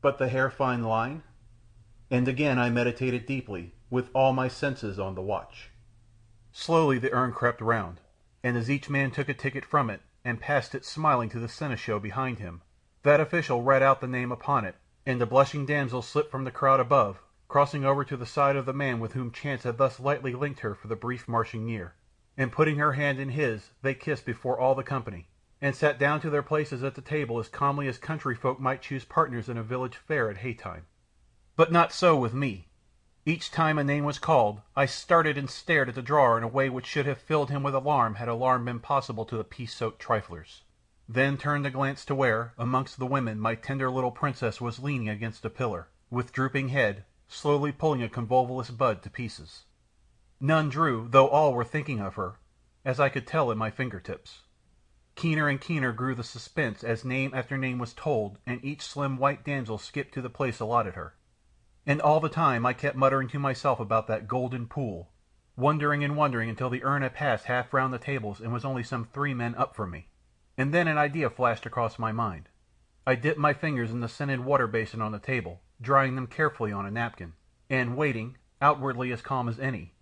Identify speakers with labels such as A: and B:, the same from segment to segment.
A: but the hair fine line? And again I meditated deeply, with all my senses on the watch. Slowly the urn crept round, and as each man took a ticket from it, and passed it smiling to the seneschal behind him, that official read out the name upon it, and a blushing damsel slipped from the crowd above, crossing over to the side of the man with whom chance had thus lightly linked her for the brief marching year, and putting her hand in his, they kissed before all the company, and sat down to their places at the table as calmly as country folk might choose partners in a village fair at haytime. But not so with me. Each time a name was called, I started and stared at the drawer in a way which should have filled him with alarm had alarm been possible to the peace-soaked triflers, then turned a glance to where, amongst the women, my tender little princess was leaning against a pillar, with drooping head, slowly pulling a convolvulus bud to pieces. None drew, though all were thinking of her, as I could tell in my finger-tips. Keener and keener grew the suspense as name after name was told, and each slim white damsel skipped to the place allotted her. And all the time I kept muttering to myself about that golden pool, wondering and wondering until the urn had passed half round the tables and was only some 3 men up from me. And then an idea flashed across my mind. I dipped my fingers in the scented water basin on the table, drying them carefully on a napkin, and waiting, outwardly as calm as any,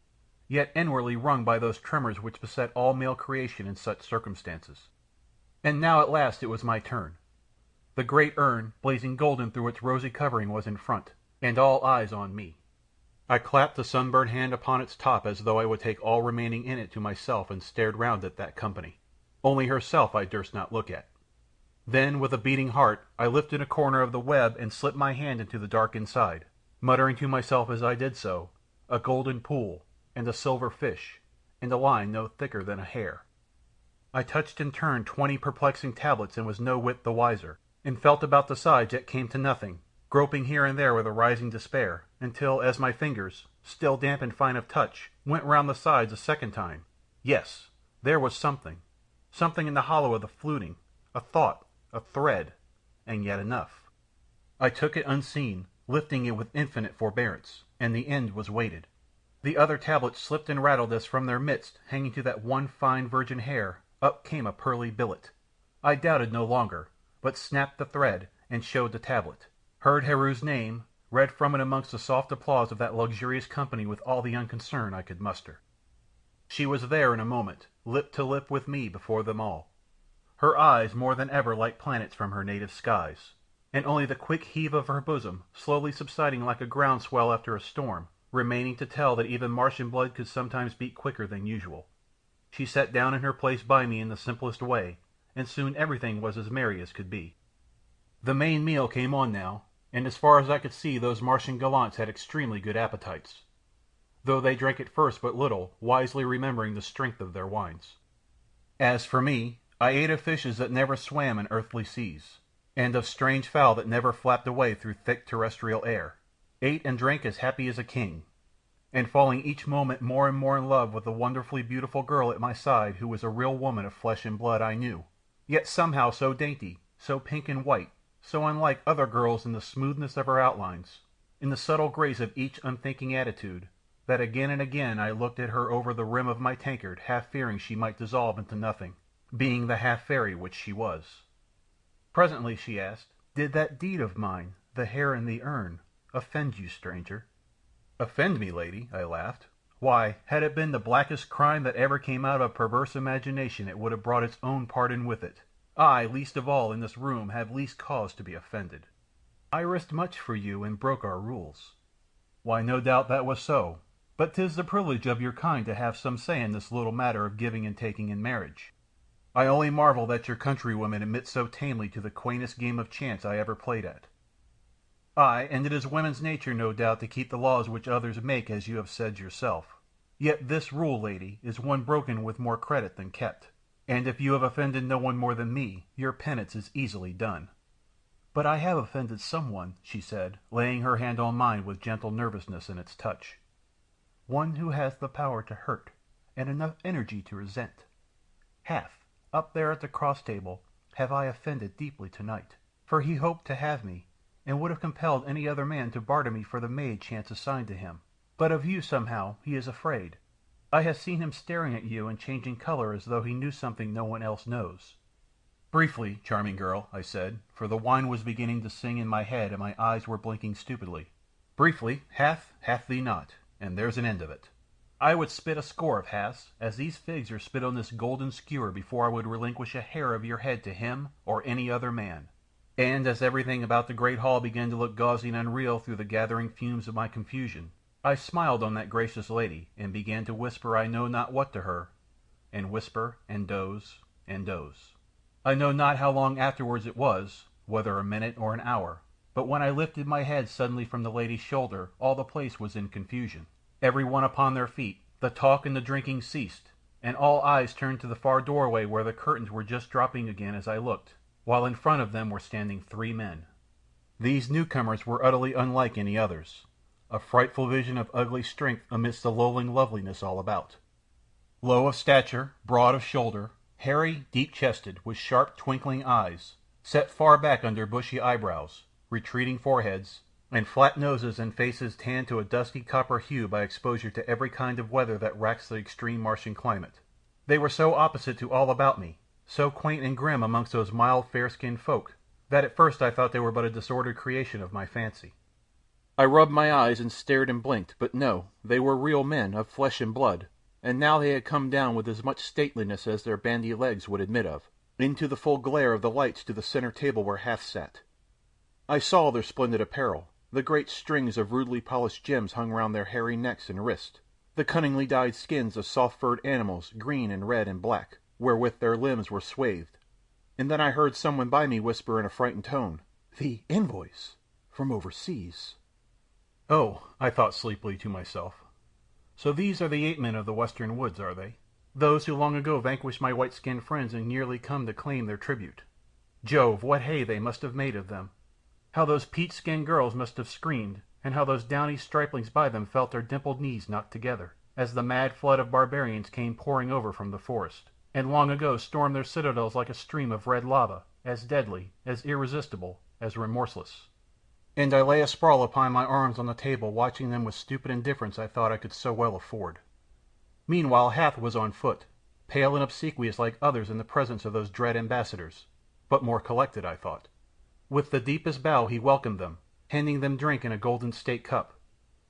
A: yet inwardly wrung by those tremors which beset all male creation in such circumstances. And now at last it was my turn. The great urn, blazing golden through its rosy covering, was in front, and all eyes on me. I clapped the sunburned hand upon its top as though I would take all remaining in it to myself, and stared round at that company. Only herself I durst not look at. Then, with a beating heart, I lifted a corner of the web and slipped my hand into the dark inside, muttering to myself as I did so, a golden pool, and a silver fish, and a line no thicker than a hair. I touched and turned 20 perplexing tablets and was no whit the wiser, and felt about the sides yet came to nothing, groping here and there with a rising despair, until as my fingers, still damp and fine of touch, went round the sides a second time, yes, there was something in the hollow of the fluting, a thought, a thread, and yet enough. I took it unseen, lifting it with infinite forbearance, and the end was weighted. The other tablets slipped and rattled as from their midst, hanging to that one fine virgin hair, up came a pearly billet. I doubted no longer, but snapped the thread, and showed the tablet, heard Heru's name, read from it amongst the soft applause of that luxurious company with all the unconcern I could muster. She was there in a moment, lip to lip with me before them all, her eyes more than ever like planets from her native skies, and only the quick heave of her bosom, slowly subsiding like a ground swell after a storm, remaining to tell that even Martian blood could sometimes beat quicker than usual. She sat down in her place by me in the simplest way, and soon everything was as merry as could be. The main meal came on now, and as far as I could see those Martian gallants had extremely good appetites, though they drank at first but little, wisely remembering the strength of their wines. As for me, I ate of fishes that never swam in earthly seas, and of strange fowl that never flapped away through thick terrestrial air, ate and drank as happy as a king, and falling each moment more and more in love with the wonderfully beautiful girl at my side who was a real woman of flesh and blood I knew, yet somehow so dainty, so pink and white, so unlike other girls in the smoothness of her outlines, in the subtle grace of each unthinking attitude, that again and again I looked at her over the rim of my tankard, half fearing she might dissolve into nothing, being the half fairy which she was. Presently she asked, "Did that deed of mine, the hair in the urn, offend you, stranger?" "Offend me, lady?" I laughed. "Why, had it been the blackest crime that ever came out of a perverse imagination it would have brought its own pardon with it. I, least of all in this room, have least cause to be offended. I risked much for you and broke our rules." "Why, no doubt that was so, but 'tis the privilege of your kind to have some say in this little matter of giving and taking in marriage. I only marvel that your countrywomen admit so tamely to the quaintest game of chance I ever played at. Ay, and it is women's nature no doubt to keep the laws which others make as you have said yourself. Yet this rule, lady, is one broken with more credit than kept, and if you have offended no one more than me, your penance is easily done." "But I have offended some one," she said, laying her hand on mine with gentle nervousness in its touch. "One who has the power to hurt, and enough energy to resent. Hath, up there at the cross table, have I offended deeply tonight, for he hoped to have me, and would have compelled any other man to barter me for the maid chance assigned to him. But of you somehow he is afraid. I have seen him staring at you and changing colour as though he knew something no one else knows. Briefly, charming girl, I said, for the wine was beginning to sing in my head and my eyes were blinking stupidly. Briefly, hath thee not, and there's an end of it. I would spit a score of haths, as these figs are spit on this golden skewer before I would relinquish a hair of your head to him or any other man. And as everything about the great hall began to look gauzy and unreal through the gathering fumes of my confusion, I smiled on that gracious lady, and began to whisper I know not what to her, and whisper, and doze, and doze. I know not how long afterwards it was, whether a minute or an hour, but when I lifted my head suddenly from the lady's shoulder all the place was in confusion, every one upon their feet, the talk and the drinking ceased, and all eyes turned to the far doorway where the curtains were just dropping again as I looked, while in front of them were standing 3 men. These newcomers were utterly unlike any others, a frightful vision of ugly strength amidst the lolling loveliness all about. Low of stature, broad of shoulder, hairy, deep-chested, with sharp, twinkling eyes, set far back under bushy eyebrows, retreating foreheads, and flat noses and faces tanned to a dusky copper hue by exposure to every kind of weather that racks the extreme Martian climate. They were so opposite to all about me, so quaint and grim amongst those mild, fair-skinned folk, that at first I thought they were but a disordered creation of my fancy. I rubbed my eyes and stared and blinked, but no, they were real men, of flesh and blood, and now they had come down with as much stateliness as their bandy legs would admit of, into the full glare of the lights to the centre table where Hath sat. I saw their splendid apparel, the great strings of rudely polished gems hung round their hairy necks and wrists, the cunningly dyed skins of soft-furred animals, green and red and black, wherewith their limbs were swathed, and then I heard someone by me whisper in a frightened tone, "The envoys from overseas." Oh, I thought sleepily to myself, so these are the 8 men of the western woods, are they? Those who long ago vanquished my white-skinned friends and yearly come to claim their tribute. Jove, what hay they must have made of them! How those peach-skinned girls must have screamed, and how those downy striplings by them felt their dimpled knees knocked together, as the mad flood of barbarians came pouring over from the forest, and long ago stormed their citadels like a stream of red lava, as deadly, as irresistible, as remorseless. And I lay asprawl upon my arms on the table watching them with stupid indifference I thought I could so well afford. Meanwhile Hath was on foot, pale and obsequious like others in the presence of those dread ambassadors, but more collected, I thought. With the deepest bow he welcomed them, handing them drink in a golden state cup,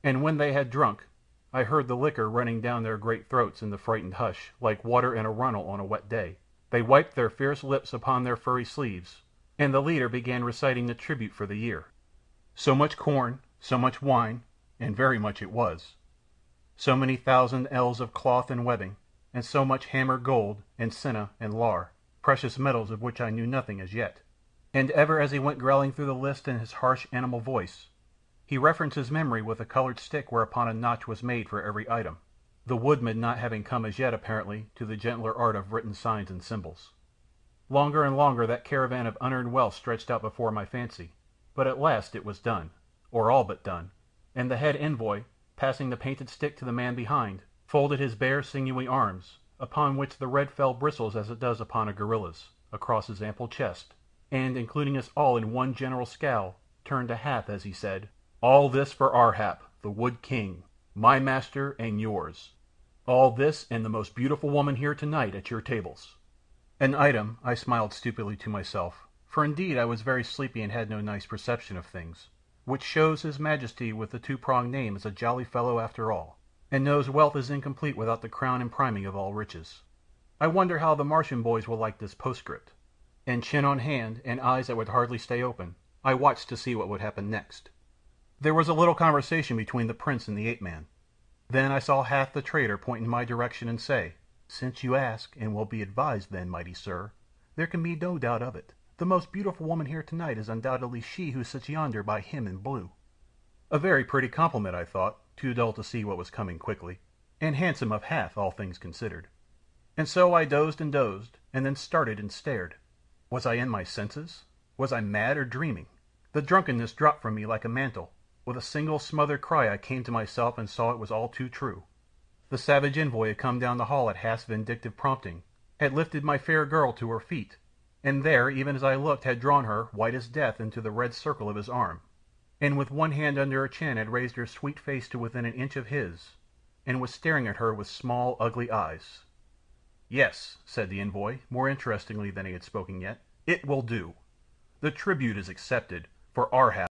A: and when they had drunk, I heard the liquor running down their great throats in the frightened hush, like water in a runnel on a wet day. They wiped their fierce lips upon their furry sleeves, and the leader began reciting the tribute for the year. So much corn, so much wine, and very much it was. So many thousand ells of cloth and webbing, and so much hammered gold, and senna, and lar, precious metals of which I knew nothing as yet. And ever as he went growling through the list in his harsh animal voice, he referenced his memory with a coloured stick whereupon a notch was made for every item, the woodman not having come as yet apparently to the gentler art of written signs and symbols. Longer and longer that caravan of unearned wealth stretched out before my fancy, but at last it was done, or all but done, and the head envoy, passing the painted stick to the man behind, folded his bare sinewy arms, upon which the red fell bristles as it does upon a gorilla's, across his ample chest, and, including us all in one general scowl, turned to Hath as he said, "All this for Ar-hap, the Wood King, my master and yours. All this and the most beautiful woman here tonight at your tables." An item, I smiled stupidly to myself, for indeed I was very sleepy and had no nice perception of things, which shows his majesty with the 2-pronged name is a jolly fellow after all, and knows wealth is incomplete without the crown and priming of all riches. I wonder how the Martian boys will like this postscript. And chin on hand, and eyes that would hardly stay open, I watched to see what would happen next. There was a little conversation between the prince and the ape-man. Then I saw Hath the trader point in my direction and say, "Since you ask, and will be advised then, mighty sir, there can be no doubt of it. The most beautiful woman here tonight is undoubtedly she who sits yonder by him in blue." A very pretty compliment, I thought, too dull to see what was coming quickly, and handsome of Hath, all things considered. And so I dozed, and then started and stared. Was I in my senses? Was I mad or dreaming? The drunkenness dropped from me like a mantle. With a single smothered cry I came to myself and saw it was all too true. The savage envoy had come down the hall at Hath's vindictive prompting, had lifted my fair girl to her feet, and there, even as I looked, had drawn her, white as death, into the red circle of his arm, and with one hand under her chin had raised her sweet face to within an inch of his, and was staring at her with small, ugly eyes. "Yes," said the envoy, more interestingly than he had spoken yet, It will do. The tribute is accepted, for our half